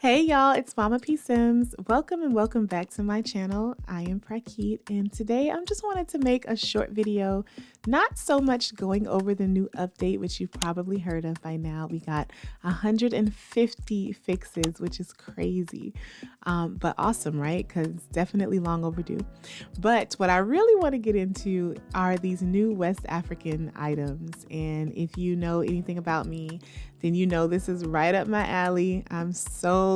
Hey y'all, it's Mama P Sims. Welcome and welcome back to my channel. I am Prakeet, and today I'm just wanted to make a short video, not so much going over the new update, which you've probably heard of by now. We got 150 fixes, which is crazy, but awesome, right? Because definitely long overdue. But what I really want to get into are these new West African items. And if you know anything about me, then you know this is right up my alley. I'm so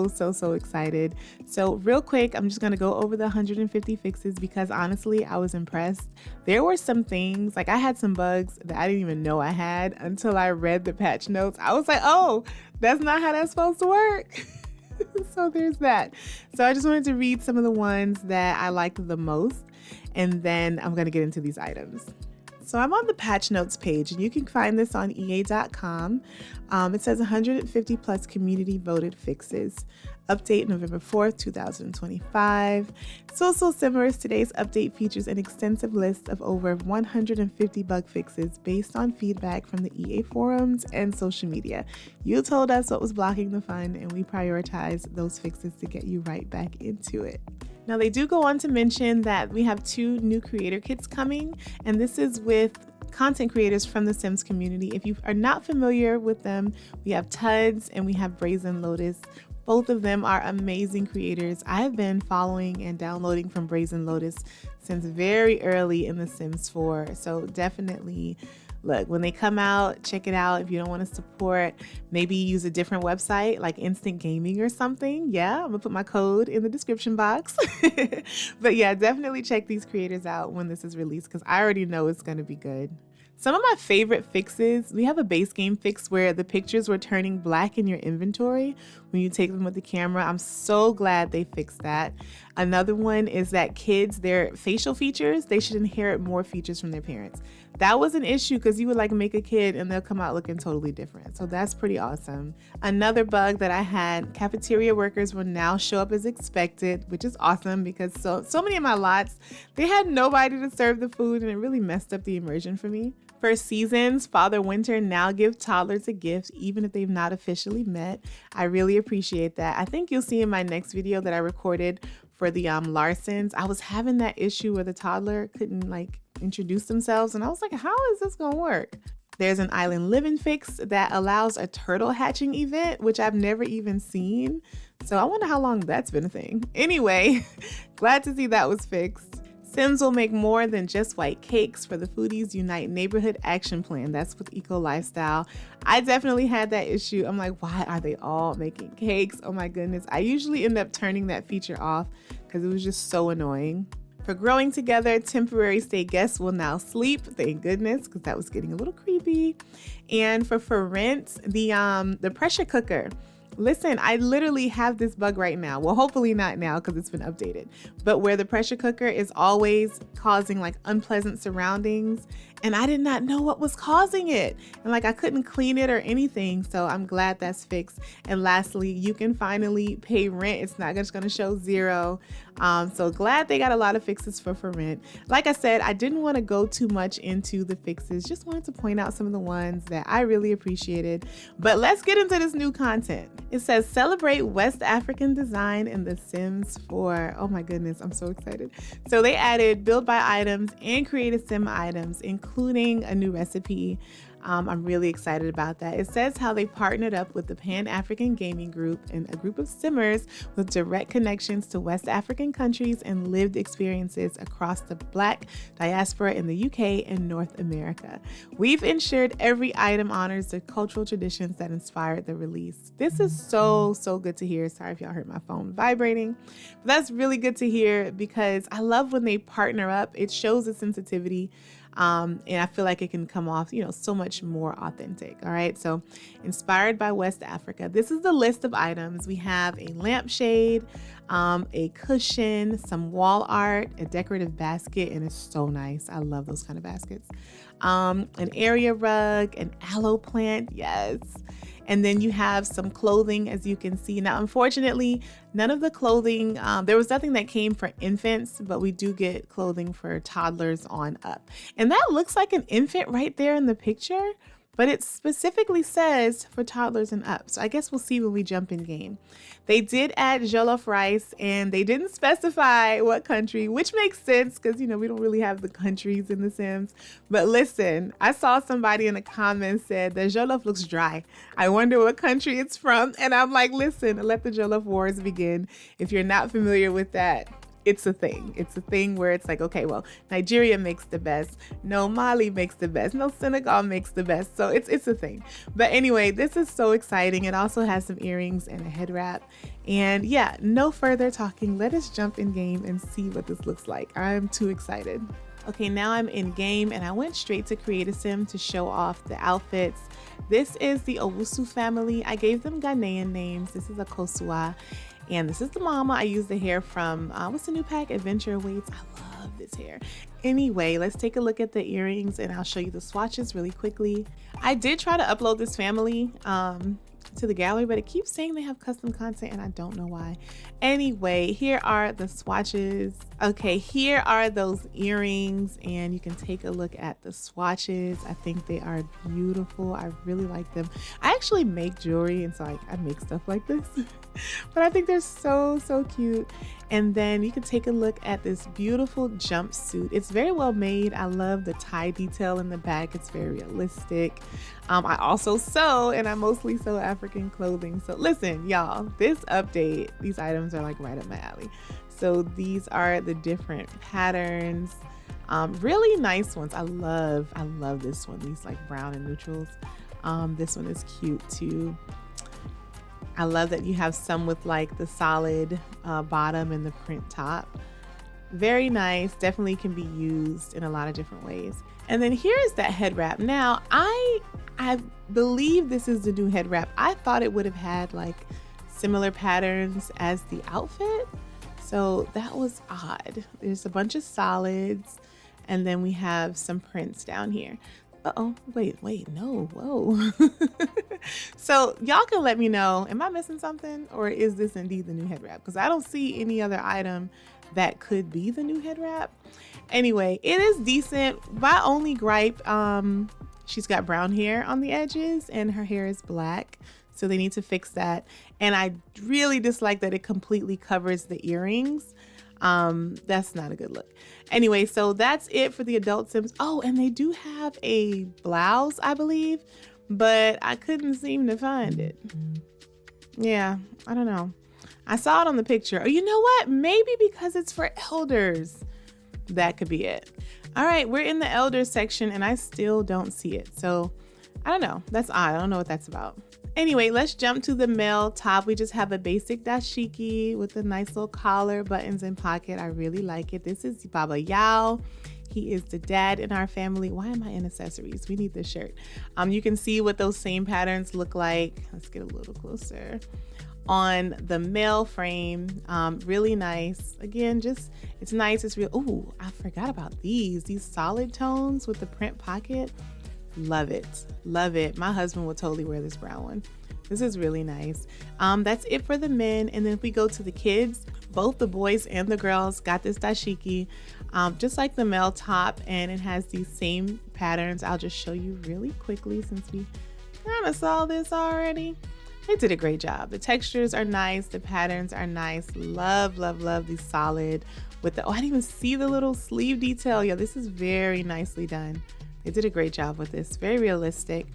excited. So real quick, I'm just gonna go over the 150 fixes because honestly, I was impressed. There were some things, like I had some bugs that I didn't even know I had until I read the patch notes. I was like, oh, that's not how that's supposed to work. So there's that. So I just wanted to read some of the ones that I liked the most, and then I'm gonna get into these items. So I'm on the patch notes page, and you can find this on EA.com. It says 150 plus community voted fixes. Update November 4th, 2025. So Simmers, today's update features an extensive list of over 150 bug fixes based on feedback from the EA forums and social media. You told us what was blocking the fun, and we prioritized those fixes to get you right back into it. Now, they do go on to mention that we have 2 new creator kits coming, and this is with content creators from the Sims community. If you are not familiar with them, we have Tuds and we have Brazen Lotus. Both of them are amazing creators. I have been following and downloading from Brazen Lotus since very early in The Sims 4, so definitely look, when they come out, check it out. If you don't want to support, maybe use a different website like Instant Gaming or something. Yeah, I'm gonna put my code in the description box. But yeah, definitely check these creators out when this is released because I already know it's gonna be good. Some of my favorite fixes, we have a base game fix where the pictures were turning black in your inventory when you take them with the camera. I'm so glad they fixed that. Another one is that kids, their facial features, they should inherit more features from their parents. That was an issue because you would like make a kid and they'll come out looking totally different. So that's pretty awesome. Another bug that I had, cafeteria workers will now show up as expected, which is awesome because so many of my lots, they had nobody to serve the food and it really messed up the immersion for me. For seasons, Father Winter now give toddlers a gift even if they've not officially met. I really appreciate that. I think you'll see in my next video that I recorded for the Larsons, I was having that issue where the toddler couldn't introduce themselves, and I was like, how is this gonna work? There's an island living fix that allows a turtle hatching event, which I've never even seen. So I wonder how long that's been a thing. Anyway, glad to see that was fixed. Sims will make more than just white cakes for the Foodies Unite Neighborhood Action Plan. That's with Eco Lifestyle. I definitely had that issue. I'm like, why are they all making cakes? Oh my goodness. I usually end up turning that feature off because it was just so annoying. For growing together, temporary stay guests will now sleep. Thank goodness, because that was getting a little creepy. And for rent, the pressure cooker. Listen, I literally have this bug right now. Well, hopefully not now because it's been updated, but where the pressure cooker is always causing unpleasant surroundings, and I did not know what was causing it. And I couldn't clean it or anything. So I'm glad that's fixed. And lastly, you can finally pay rent. It's not just going to show 0. So glad they got a lot of fixes for rent. Like I said, I didn't want to go too much into the fixes. Just wanted to point out some of the ones that I really appreciated. But let's get into this new content. It says celebrate West African design in The Sims 4. Oh my goodness, I'm so excited. So they added build by items and create a sim items, including a new recipe. I'm really excited about that. It says how they partnered up with the Pan-African Gaming Group and a group of simmers with direct connections to West African countries and lived experiences across the Black diaspora in the UK and North America. We've ensured every item honors the cultural traditions that inspired the release. This is so good to hear. Sorry if y'all heard my phone vibrating, but that's really good to hear because I love when they partner up. It shows a sensitivity. And I feel like it can come off, so much more authentic. All right. So inspired by West Africa. This is the list of items. We have a lampshade, a cushion, some wall art, a decorative basket, and it's so nice. I love those kind of baskets. An area rug, an aloe plant. Yes. And then you have some clothing, as you can see. Now, unfortunately, none of the clothing, there was nothing that came for infants, but we do get clothing for toddlers on up. And that looks like an infant right there in the picture. but it specifically says for toddlers and up. So I guess we'll see when we jump in game. They did add jollof rice and they didn't specify what country, which makes sense because, you know, we don't really have the countries in The Sims. But listen, I saw somebody in the comments said the jollof looks dry. I wonder what country it's from. And I'm like, listen, let the jollof wars begin. If you're not familiar with that, it's a thing. It's a thing where it's like, okay, well, Nigeria makes the best. No, Mali makes the best. No, Senegal makes the best. So it's a thing. But anyway, this is so exciting. It also has some earrings and a head wrap. And yeah, no further talking. Let us jump in game and see what this looks like. I'm too excited. Okay, now I'm in game and I went straight to Create a Sim to show off the outfits. This is the Owusu family. I gave them Ghanaian names. This is a Kosua. And this is the mama. I used the hair from, what's the new pack? Adventure Awaits. I love this hair. Anyway, let's take a look at the earrings and I'll show you the swatches really quickly. I did try to upload this family to the gallery, but it keeps saying they have custom content and I don't know why. Anyway, here are the swatches. Okay, here are those earrings and you can take a look at the swatches. I think they are beautiful. I really like them. I actually make jewelry and so I make stuff like this. But I think they're so cute. And then you can take a look at this beautiful jumpsuit. It's very well made. I love the tie detail in the back. It's very realistic. I also sew and I mostly sew African clothing. So listen, y'all, this update, these items are like right up my alley. So these are the different patterns. Really nice ones. I love this one. These like brown and neutrals. This one is cute too. I love that you have some with like the solid bottom and the print top. Very nice. Definitely can be used in a lot of different ways. And then here's that head wrap. Now, I believe this is the new head wrap. I thought it would have had like similar patterns as the outfit. So that was odd. There's a bunch of solids and then we have some prints down here. Uh-oh, wait, no, whoa. So y'all can let me know, am I missing something or is this indeed the new head wrap? Because I don't see any other item that could be the new head wrap. Anyway, it is decent. My only gripe, she's got brown hair on the edges and her hair is black. So they need to fix that. And I really dislike that it completely covers the earrings. That's not a good look. Anyway, so that's it for the adult Sims. Oh, and they do have a blouse, I believe, but I couldn't seem to find it. Yeah, I don't know. I saw it on the picture. Oh, you know what? Maybe because it's for elders. That could be it. All right, we're in the elders section and I still don't see it. So I don't know. That's odd. I don't know what that's about. Anyway, let's jump to the male top. We just have a basic dashiki with a nice little collar, buttons, and pocket. I really like it. This is Baba Yao. He is the dad in our family. Why am I in accessories? We need this shirt. You can see what those same patterns look like. Let's get a little closer. On the male frame, really nice. Again, just, it's nice. It's real. Oh, I forgot about these solid tones with the print pocket. Love it. Love it. My husband would totally wear this brown one. This is really nice. That's it for the men. And then if we go to the kids, both the boys and the girls got this dashiki, just like the male top, and it has these same patterns. I'll just show you really quickly since we kind of saw this already. They did a great job. The textures are nice. The patterns are nice. Love these solid with the, oh, I didn't even see the little sleeve detail. Yeah, this is very nicely done. They did a great job with this, very realistic.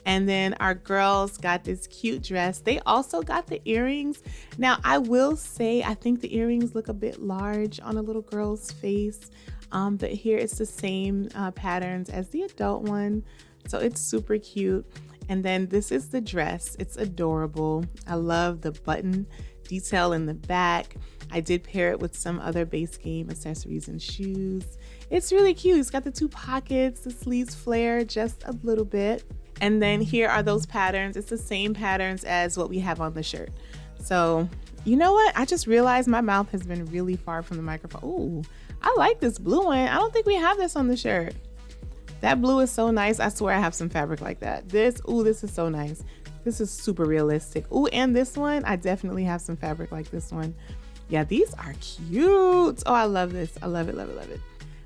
And then our girls got this cute dress. They also got the earrings. Now, I will say, I think the earrings look a bit large on a little girl's face, but here it's the same patterns as the adult one. So it's super cute. And then this is the dress. It's adorable. I love the button detail in the back. I did pair it with some other base game accessories and shoes. It's really cute. It's got the two pockets, the sleeves flare just a little bit. And then here are those patterns. It's the same patterns as what we have on the shirt. So, you know what? I just realized my mouth has been really far from the microphone. Ooh, I like this blue one. I don't think we have this on the shirt. That blue is so nice. I swear I have some fabric like that. This is so nice. This is super realistic. Ooh, and this one, I definitely have some fabric like this one. Yeah, these are cute. Oh, I love this. I love it, love it, love it.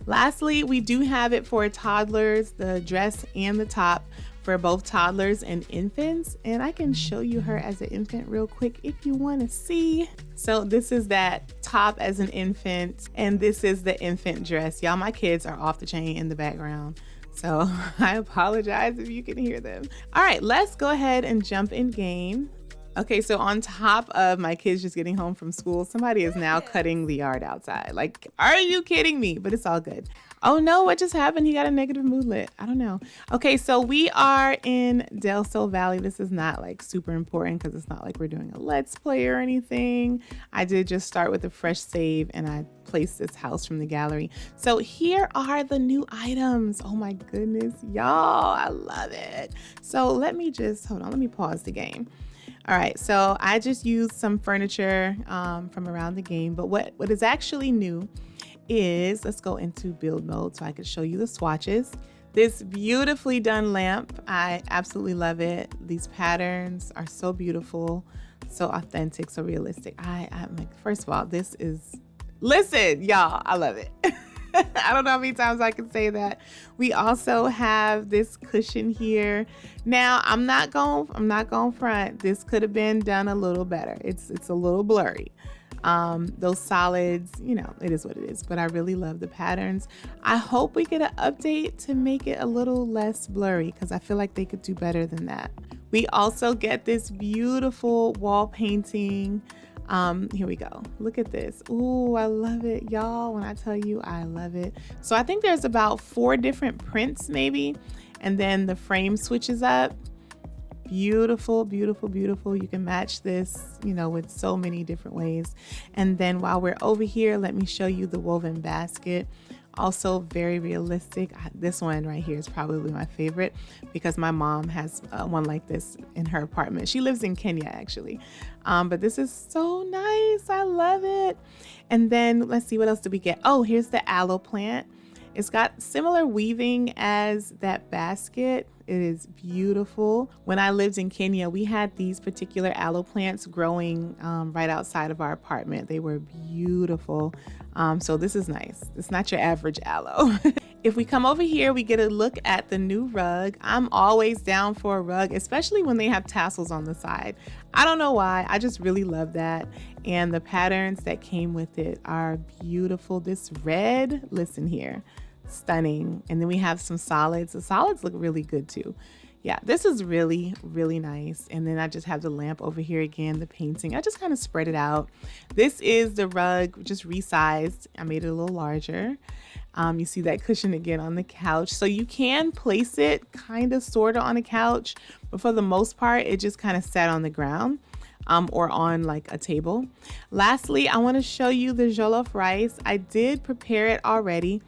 Lastly, we do have it for toddlers, the dress and the top, for both toddlers and infants. And I can show you her as an infant real quick if you want to see. So this is that top as an infant, and this is the infant dress. Y'all, my kids are off the chain in the background, so I apologize if you can hear them. All right, let's go ahead and jump in game. Okay, so on top of my kids just getting home from school, somebody is now cutting the yard outside. Like, are you kidding me? But it's all good. Oh no, what just happened? He got a negative moodlet. I don't know. Okay, so we are in Del Sol Valley. This is not like super important because it's not like we're doing a let's play or anything. I did just start with a fresh save and I placed this house from the gallery. So here are the new items. Oh my goodness, y'all, I love it. So let me just, hold on, let me pause the game. All right, so I just used some furniture from around the game, but what is actually new is, let's go into build mode so I can show you the swatches. This beautifully done lamp, I absolutely love it. These patterns are so beautiful, so authentic, so realistic. I'm like, first of all, this is, listen, y'all, I love it. I don't know how many times I can say that. We also have this cushion here. Now, I'm not going front. This could have been done a little better. It's a little blurry. Those solids, you know, it is what it is, but I really love the patterns. I hope we get an update to make it a little less blurry because I feel like they could do better than that. We also get this beautiful wall painting. Here we go. Look at this. Ooh, I love it, y'all. When I tell you I love it. So I think there's about 4 different prints maybe, and then the frame switches up. Beautiful, beautiful, beautiful. You can match this, you know, with so many different ways. And then while we're over here, let me show you the woven basket. Also very realistic. This one right here is probably my favorite because my mom has one like this in her apartment. She lives in Kenya actually, but this is so nice. I love it. And then let's see, what else did we get? Oh, here's the aloe plant. It's got similar weaving as that basket. It is beautiful. When I lived in Kenya, we had these particular aloe plants growing right outside of our apartment. They were beautiful. So this is nice. It's not your average aloe. If we come over here, we get a look at the new rug. I'm always down for a rug, especially when they have tassels on the side. I don't know why, I just really love that. And the patterns that came with it are beautiful. This red, listen here, stunning. And then we have some solids. The solids look really good too. Yeah, this is really, really nice. And then I just have the lamp over here again, the painting. I just kind of spread it out. This is the rug, just resized. I made it a little larger. You see that cushion again on the couch. So you can place it kind of sort of on a couch, but for the most part, it just kind of sat on the ground or on like a table. Lastly, I want to show you the jollof rice. I did prepare it already.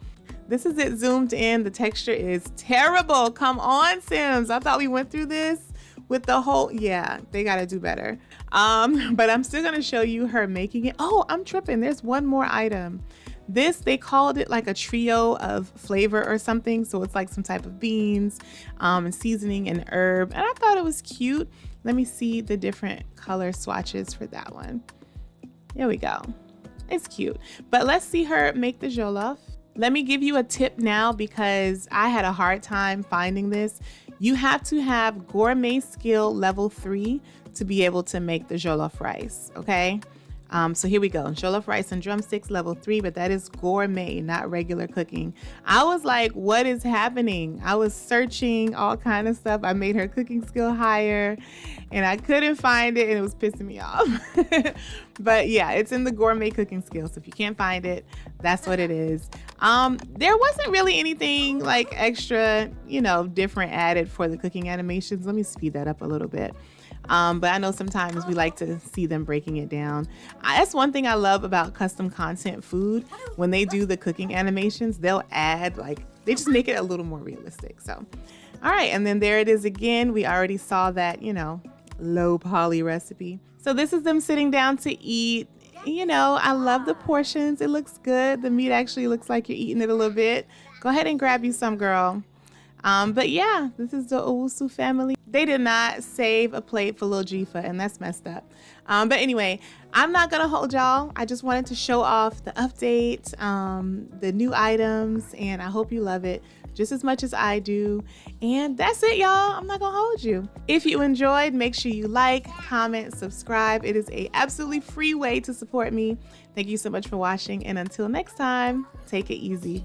This is it zoomed in. The texture is terrible. Come on, Sims. I thought we went through this with the whole, yeah, they got to do better. But I'm still going to show you her making it. Oh, I'm tripping. There's one more item. This, they called it like a trio of flavor or something. So it's like some type of beans and seasoning and herb. And I thought it was cute. Let me see the different color swatches for that one. There we go. It's cute. But let's see her make the jollof. Let me give you a tip now because I had a hard time finding this. You have to have gourmet skill level 3 to be able to make the jollof rice, okay? So here we go, jollof rice and drumsticks level 3, but that is gourmet, not regular cooking. I was like, what is happening? I was searching all kind of stuff. I made her cooking skill higher and I couldn't find it and it was pissing me off. But yeah, it's in the gourmet cooking skill. So if you can't find it, that's what it is. There wasn't really anything like extra, you know, different added for the cooking animations. Let me speed that up a little bit. But I know sometimes we like to see them breaking it down. That's one thing I love about custom content food. When they do the cooking animations, they'll add, like, they just make it a little more realistic. So, all right. And then there it is again. We already saw that, you know, low poly recipe. So this is them sitting down to eat. You know, I love the portions. It looks good. The meat actually looks like you're eating it a little bit. Go ahead and grab you some, girl. But yeah, this is the Owusu family. They did not save a plate for Lil Jifa, and that's messed up. But anyway, I'm not gonna hold y'all. I just wanted to show off the update, the new items, and I hope you love it. just as much as I do. And that's it, y'all. I'm not gonna hold you. If you enjoyed, make sure you like, comment, subscribe. It is a absolutely free way to support me. Thank you so much for watching, and until next time, take it easy.